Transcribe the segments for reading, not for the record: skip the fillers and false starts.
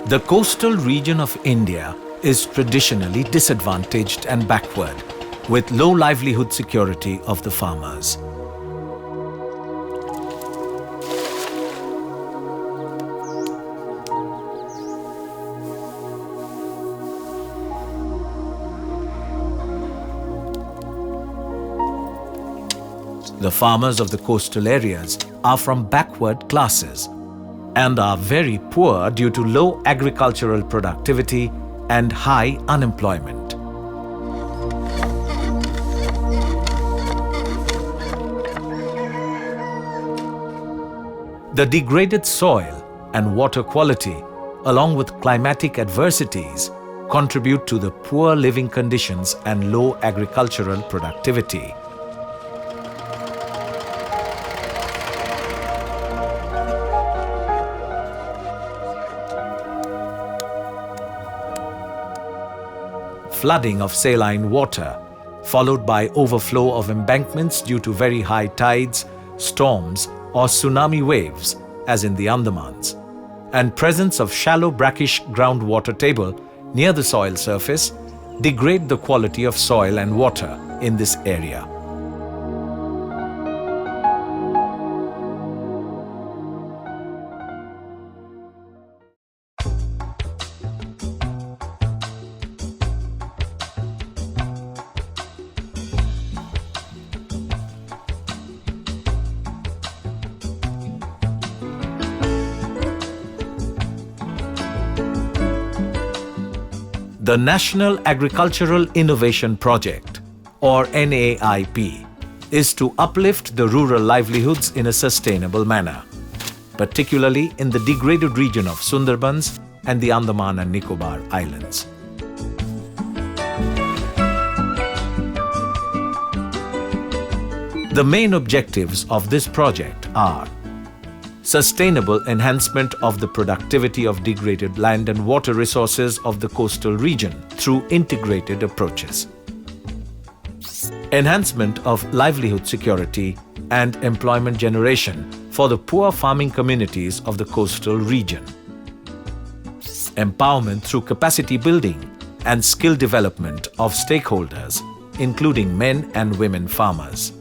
The coastal region of India is traditionally disadvantaged and backward, with low livelihood security of the farmers. The farmers of the coastal areas are from backward classes and are very poor due to low agricultural productivity and high unemployment. The degraded soil and water quality, along with climatic adversities, contribute to the poor living conditions and low agricultural productivity. Flooding of saline water, followed by overflow of embankments due to very high tides, storms or tsunami waves, as in the Andamans, and presence of shallow brackish groundwater table near the soil surface degrade the quality of soil and water in this area. The National Agricultural Innovation Project, or NAIP, is to uplift the rural livelihoods in a sustainable manner, particularly in the degraded region of Sundarbans and the Andaman and Nicobar Islands. The main objectives of this project are sustainable enhancement of the productivity of degraded land and water resources of the coastal region through integrated approaches. Enhancement of livelihood security and employment generation for the poor farming communities of the coastal region. Empowerment through capacity building and skill development of stakeholders, including men and women farmers.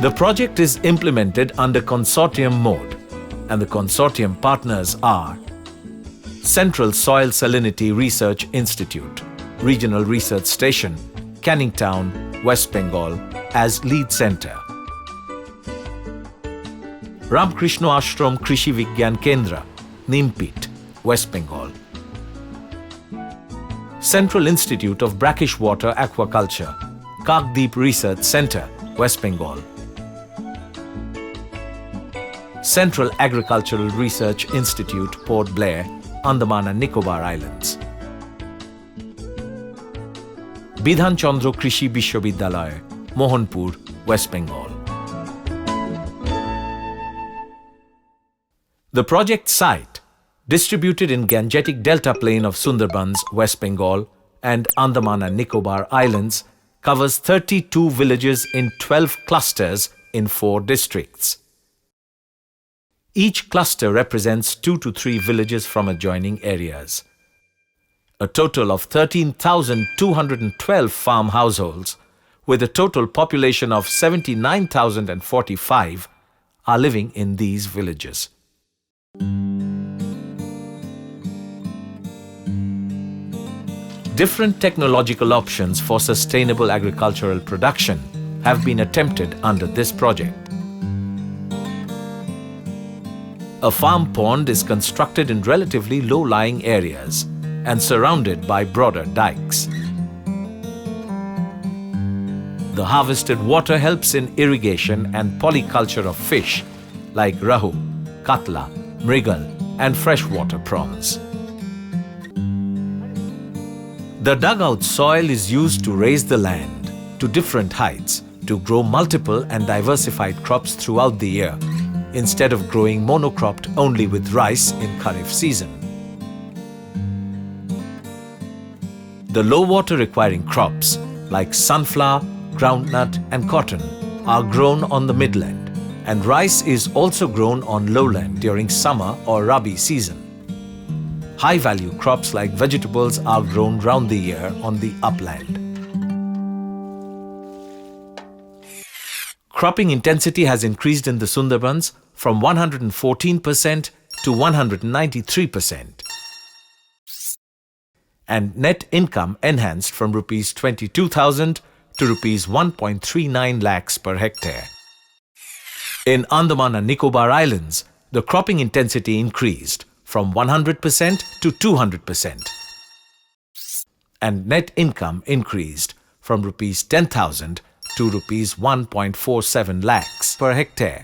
The project is implemented under consortium mode, and the consortium partners are Central Soil Salinity Research Institute, Regional Research Station, Canning Town, West Bengal as lead center. Ramkrishna Ashram Krishi Vigyan Kendra, Nimpit, West Bengal. Central Institute of Brackish Water Aquaculture, Kakdeep Research Center, West Bengal. Central Agricultural Research Institute, Port Blair, Andaman and Nicobar Islands. Bidhan Chandra Krishi Vishwavidyalaya, Mohanpur, West Bengal. The project site, distributed in Gangetic Delta Plain of Sundarbans, West Bengal and Andaman and Nicobar Islands, covers 32 villages in 12 clusters in 4 districts. Each cluster represents 2 to 3 villages from adjoining areas. A total of 13,212 farm households, with a total population of 79,045, are living in these villages. Different technological options for sustainable agricultural production have been attempted under this project. A farm pond is constructed in relatively low-lying areas and surrounded by broader dikes. The harvested water helps in irrigation and polyculture of fish like rahu, katla, mrigal and freshwater prawns. The dugout soil is used to raise the land to different heights to grow multiple and diversified crops throughout the year, instead of growing monocropped only with rice in Kharif season. The low water requiring crops like sunflower, groundnut and cotton are grown on the midland, and rice is also grown on lowland during summer or rabi season. High-value crops like vegetables are grown round the year on the upland. Cropping intensity has increased in the Sundarbans from 114% to 193%, and net income enhanced from Rs 22,000 to Rs 1.39 lakhs per hectare. In Andaman and Nicobar Islands, the cropping intensity increased from 100% to 200%, and net income increased from Rs 10,000 to Rs 1.47 lakhs per hectare.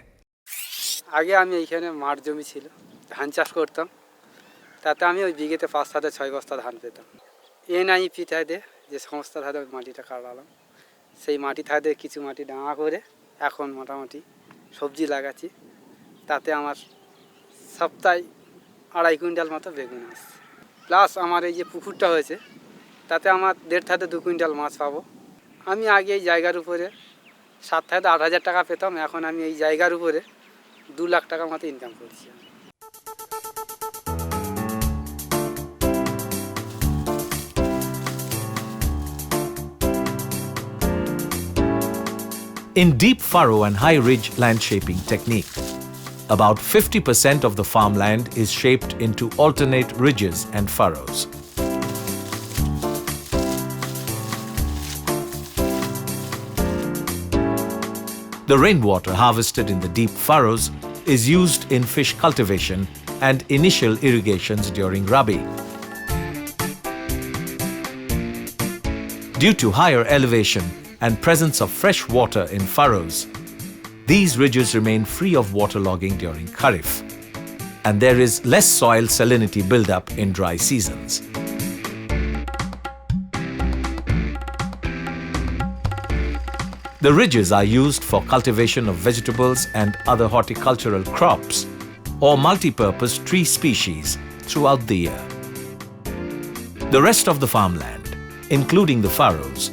আগে আমি এইখানে মাঠ জমি ছিল, ধান চাষ করতাম। তাতে আমি ওই বিঘেতে 5 থেকে 6 বস্তা ধান পেতাম। NAIP থেকে যে সংস্থা থেকে মাটিটা কাটলাম, সেই মাটি থেকে কিছু মাটি ডাঙা করে এখন মোটামুটি সবজি লাগাচ্ছি। তাতে আমার সপ্তাহে 2.5 কুইন্টাল মতো বেগুন আসছে। প্লাস আমার এই যে পুকুরটা হয়েছে, তাতে আমার 1.5 থেকে 2 কুইন্টাল মাছ পাবো। আমি আগে এই জায়গার উপরে 7 থেকে 8 হাজার টাকা পেতাম, এখন আমি এই জায়গার উপরে 2 লাখ টাকার মতো ইনকাম করছি। In deep furrow and high ridge land shaping technique, about 50% of the farmland is shaped into alternate ridges and furrows. The rainwater harvested in the deep furrows is used in fish cultivation and initial irrigations during rabi. Due to higher elevation and presence of fresh water in furrows, these ridges remain free of waterlogging during Kharif, and there is less soil salinity buildup in dry seasons. The ridges are used for cultivation of vegetables and other horticultural crops or multi-purpose tree species throughout the year. The rest of the farmland, including the furrows,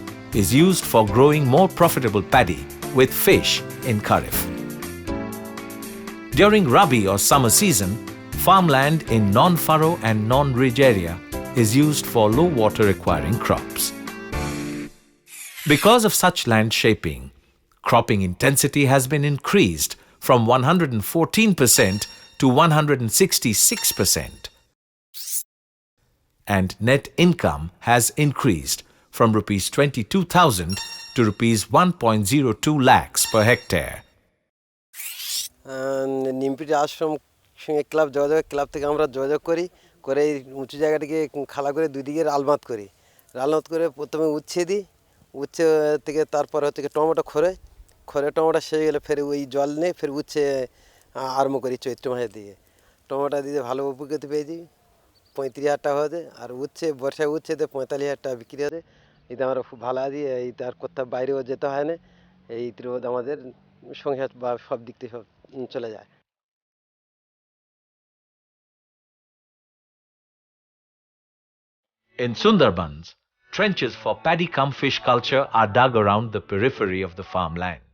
is used for growing more profitable paddy with fish in Kharif. During Rabi or summer season, farmland in non-furrow and non-ridge area is used for low water requiring crops. Because of such land shaping, cropping intensity has been increased from 114% to 166%, and net income has increased from Rs 22,000 to Rs 1.02 lakhs per hectare. নিমপিটি আশ্রম সঙ্গে club থেকে আমরা যোগাযোগ করি, করে উঁচু জায়গাটাকে খালা করে 2 দিকে রালমাত করি। রালমাত করে প্রথমে উচ্ছে দিই, উচ্ছে থেকে তারপর হচ্ছে টমেটো খরে টমেটো শেষ গেলে ফের ওই জল নিয়ে ফের উচ্ছে আরম্ভ করি চৈত্র মাসের দিকে। টমেটো দিতে ভালো উপকৃত পেয়েছি, 35,000 টাকা হতে, আর উচ্ছে বর্ষায় উচ্ছেতে 45,000 টাকা বিক্রি হতে। এতে আমরা খুব ভালো আছি, এই তার কোথাও বাইরেও যেতে হয় না, এই রোদ আমাদের সংসার বা সব দিক থেকে সব চলে যায়। In Sundarbans, trenches for paddy-cum-fish culture are dug around the periphery of the farmland.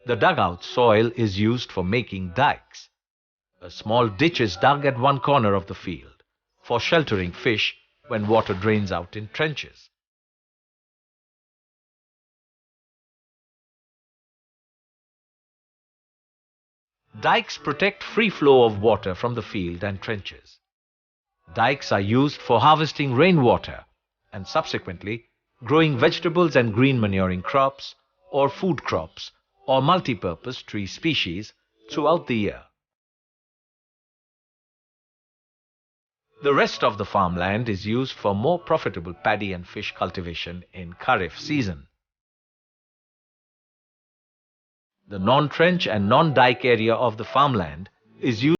The dugout soil is used for making dikes. A small ditch is dug at one corner of the field for sheltering fish when water drains out in trenches. Dikes protect free flow of water from the field and trenches. Dikes are used for harvesting rainwater and subsequently growing vegetables and green manuring crops or food crops or multi-purpose tree species throughout the year. The rest of the farmland is used for more profitable paddy and fish cultivation in Kharif season. The non-trench and non-dike area of the farmland is used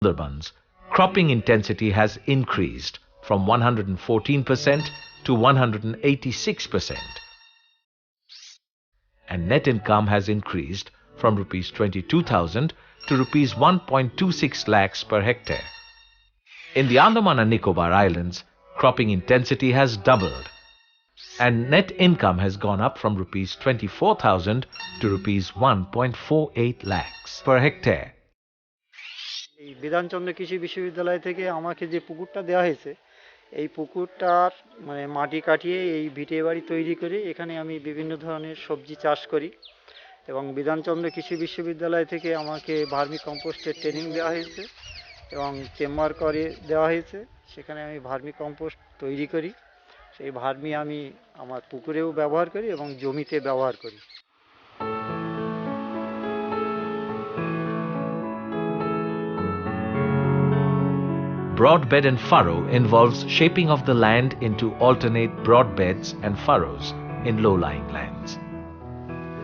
Sundarbans, cropping intensity has increased from 114% to 186%, and net income has increased from rupees 22,000 to rupees 1.26 lakhs per hectare. In the Andaman and Nicobar Islands, cropping intensity has doubled, and net income has gone up from rupees 24,000 to rupees 1.48 lakhs per hectare. এই বিধানচন্দ্র কৃষি বিশ্ববিদ্যালয় থেকে আমাকে যে পুকুরটা দেওয়া হয়েছে এই পুকুরটার মানে মাটি কাটিয়ে এই ভিটে বাড়ি তৈরি করে এখানে আমি বিভিন্ন ধরনের সবজি চাষ করি এবং বিধানচন্দ্র কৃষি বিশ্ববিদ্যালয় থেকে আমাকে ভার্মি কম্পোস্টের ট্রেনিং দেওয়া হয়েছে এবং চেম্বার করে দেওয়া হয়েছে সেখানে আমি ভার্মি কম্পোস্ট তৈরি করি সেই ভার্মি আমি আমার পুকুরেও ব্যবহার করি এবং জমিতে ব্যবহার করি Broadbed and furrow involves shaping of the land into alternate broad beds and furrows in low-lying lands.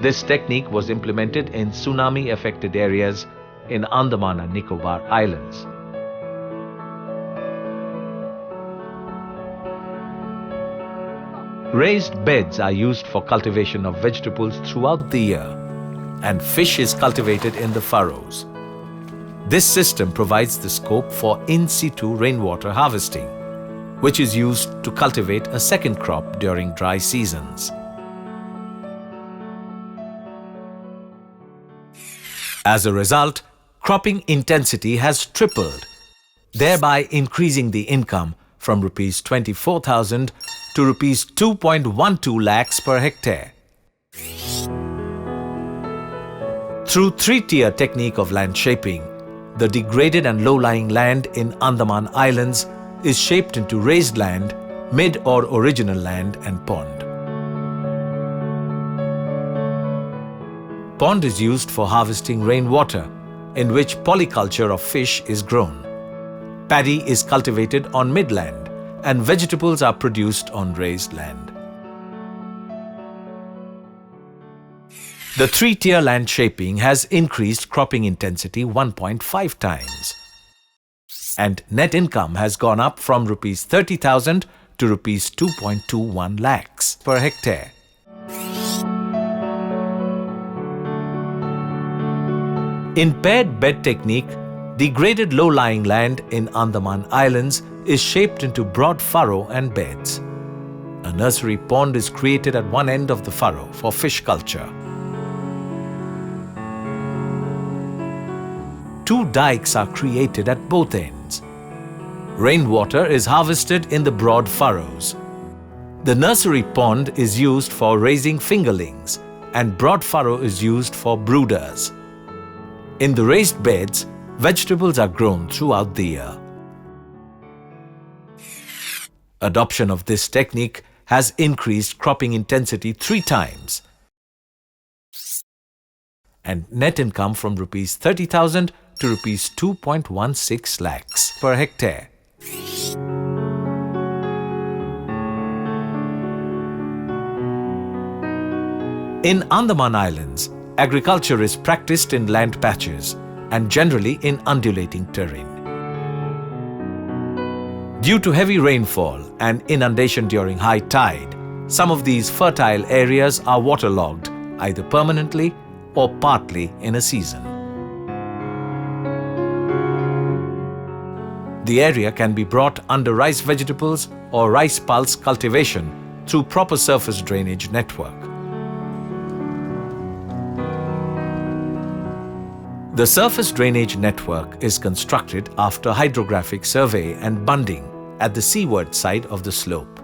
This technique was implemented in tsunami-affected areas in Andaman and Nicobar Islands. Raised beds are used for cultivation of vegetables throughout the year, and fish is cultivated in the furrows. This system provides the scope for in-situ rainwater harvesting, which is used to cultivate a second crop during dry seasons. As a result, cropping intensity has tripled, thereby increasing the income from rupees 24,000 to rupees 2.12 lakhs per hectare. Through three-tier technique of land shaping, the degraded and low-lying land in Andaman Islands is shaped into raised land, mid or original land and pond. Pond is used for harvesting rainwater, in which polyculture of fish is grown. Paddy is cultivated on midland and vegetables are produced on raised land. The three-tier land shaping has increased cropping intensity 1.5 times, and net income has gone up from rupees 30,000 to rupees 2.21 lakhs per hectare. In paired bed technique, degraded low-lying land in Andaman Islands is shaped into broad furrow and beds. A nursery pond is created at one end of the furrow for fish culture. Two dikes are created at both ends. Rainwater is harvested in the broad furrows. The nursery pond is used for raising fingerlings and broad furrow is used for brooders. In the raised beds, vegetables are grown throughout the year. Adoption of this technique has increased cropping intensity 3 times and net income from rupees 30,000 to rupees 2.16 lakhs per hectare. In Andaman Islands, agriculture is practiced in land patches and generally in undulating terrain. Due to heavy rainfall and inundation during high tide, some of these fertile areas are waterlogged either permanently or partly in a season. The area can be brought under rice vegetables or rice pulse cultivation through proper surface drainage network. The surface drainage network is constructed after hydrographic survey and bunding at the seaward side of the slope,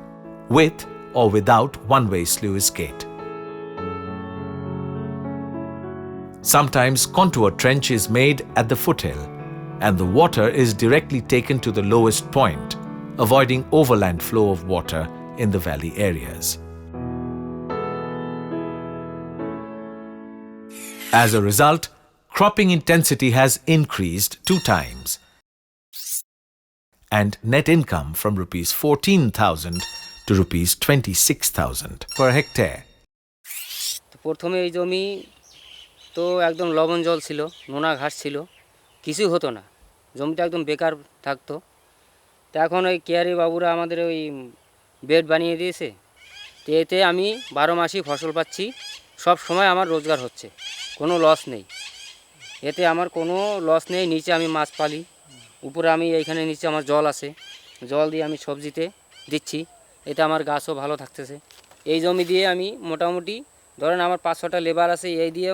with or without one-way sluice gate. Sometimes contour trench is made at the foothill and the water is directly taken to the lowest point, avoiding overland flow of water in the valley areas. As a result, cropping intensity has increased 2 times and net income from rupees 14,000 to rupees 26,000 per hectare. প্রথমে এই জমি তো একদম লবণ জল ছিল, নোনা ঘাস ছিল, কিছুই হতো না। জমিটা একদম বেকার থাকতো। তো এখন ওই কেয়ারি বাবুরা আমাদের ওই বেড বানিয়ে দিয়েছে, তো এতে আমি 12 মাসই ফসল পাচ্ছি, সব সময় আমার রোজগার হচ্ছে, কোনো লস নেই, এতে আমার কোনো লস নেই। নিচে আমি মাছ পালি, উপরে আমি এইখানে নিচে আমার জল আছে, জল দিয়ে আমি সবজিতে দিচ্ছি, এতে আমার গাছও ভালো থাকতেছে। এই জমি দিয়ে আমি মোটামুটি ধরেন আমার 5-6টা লেবার আছে, এই দিয়ে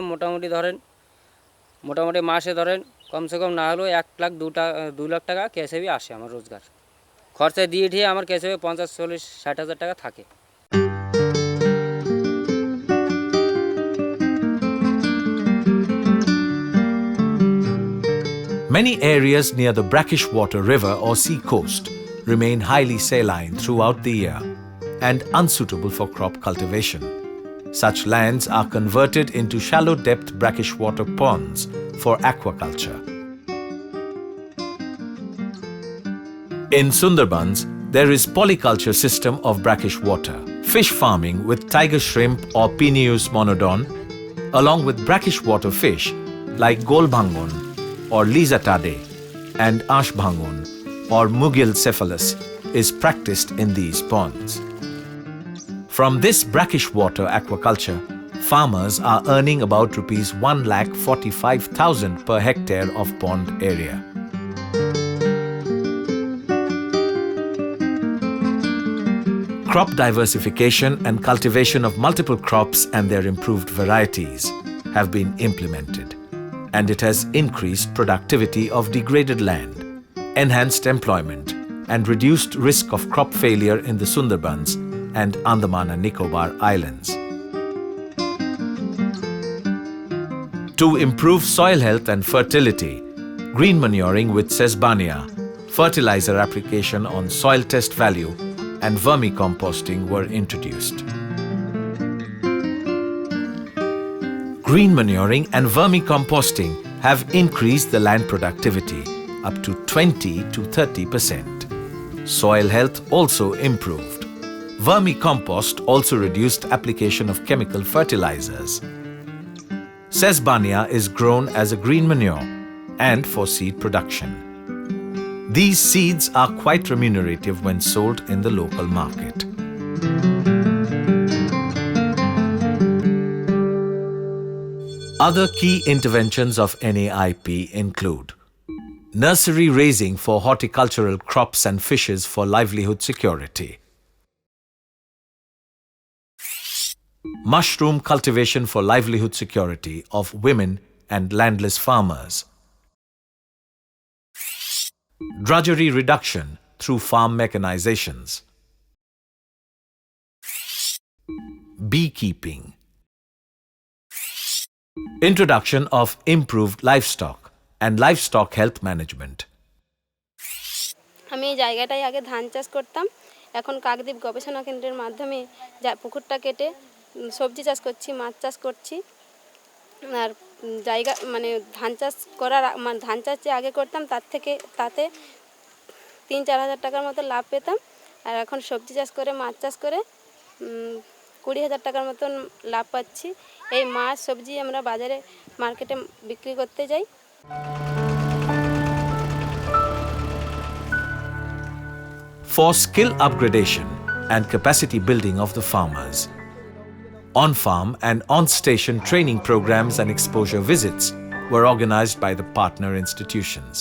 মোটামুটি মাসে ধরেন কমসে কম না হলেও 1 লাখ 2 লাখ টাকা ক্যাশেবি আসে আমার রোজগার। খরচা দিয়ে ঠিয়ে আমার ক্যাশেবি 50-40-60 হাজার টাকা থাকে। Many areas near the brackish water river or sea coast remain highly saline throughout the year and unsuitable for crop cultivation. Such lands are converted into shallow depth brackish water ponds for aquaculture. In Sundarbans, there is polyculture system of brackish water, fish farming with tiger shrimp or Pineus monodon, along with brackish water fish like golbhangon or lizatade and ashbhangon or mugil cephalus is practiced in these ponds. From this brackish water aquaculture, farmers are earning about rupees 1,45,000 per hectare of pond area. Crop diversification and cultivation of multiple crops and their improved varieties have been implemented, and it has increased productivity of degraded land, enhanced employment, and reduced risk of crop failure in the Sundarbans and Andaman and Nicobar Islands. To improve soil health and fertility, green manuring with sesbania, fertilizer application on soil test value, and vermicomposting were introduced. Green manuring and vermicomposting have increased the land productivity up to 20 to 30%. Soil health also improved. Vermicompost also reduced application of chemical fertilizers. Sesbania is grown as a green manure and for seed production. These seeds are quite remunerative when sold in the local market. Other key interventions of NAIP include nursery raising for horticultural crops and fishes for livelihood security, mushroom cultivation for livelihood security of women and landless farmers, drudgery reduction through farm mechanizations, beekeeping, introduction of improved livestock and livestock health management. আমি এই জায়গাটায় আগে ধান চাষ করতাম, এখন কাকদ্বীপ গবেষণা কেন্দ্রের মাধ্যমে পুকুরটা কেটে সবজি চাষ করছি, মাছ চাষ করছি। আর জায়গা মানে ধান চাষ যে আগে করতাম তাতে 3-4 হাজার টাকার মতো লাভ পেতাম, আর এখন সবজি চাষ করে মাছ চাষ করে 20,000 টাকার মতন লাভ পাচ্ছি। এই মাছ সবজি আমরা বাজারে মার্কেটে বিক্রি করতে যাই। For skill upgradation and capacity building of the farmers, on-farm and on-station training programs and exposure visits were organized by the partner institutions.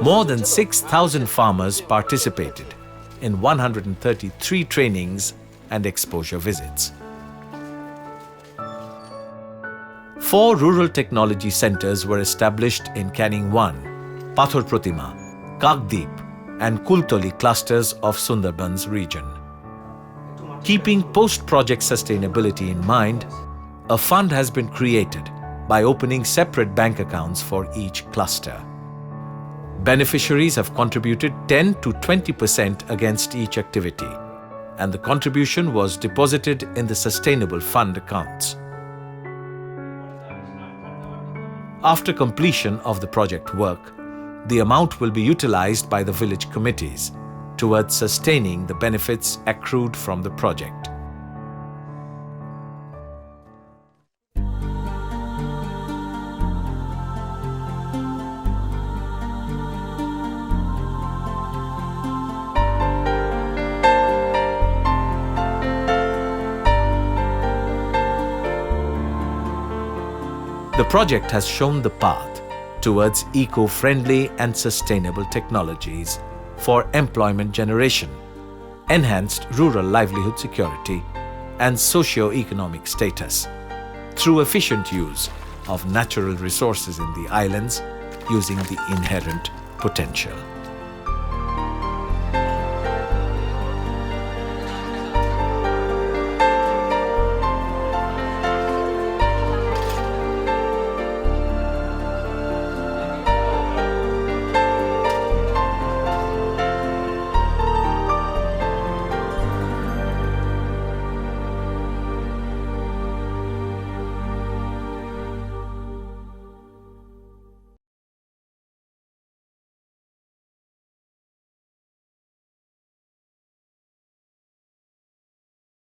More than 6,000 farmers participated in 133 trainings and exposure visits. 4 rural technology centers were established in Canning 1, Pathor Pratima, Kakdeep and Kultoli clusters of Sundarbans region. Keeping post-project sustainability in mind, a fund has been created by opening separate bank accounts for each cluster. Beneficiaries have contributed 10 to 20% against each activity, and the contribution was deposited in the sustainable fund accounts. After completion of the project work, the amount will be utilized by the village committees towards sustaining the benefits accrued from the project. The project has shown the path towards eco-friendly and sustainable technologies for employment generation, enhanced rural livelihood security, and socio-economic status through efficient use of natural resources in the islands using the inherent potential.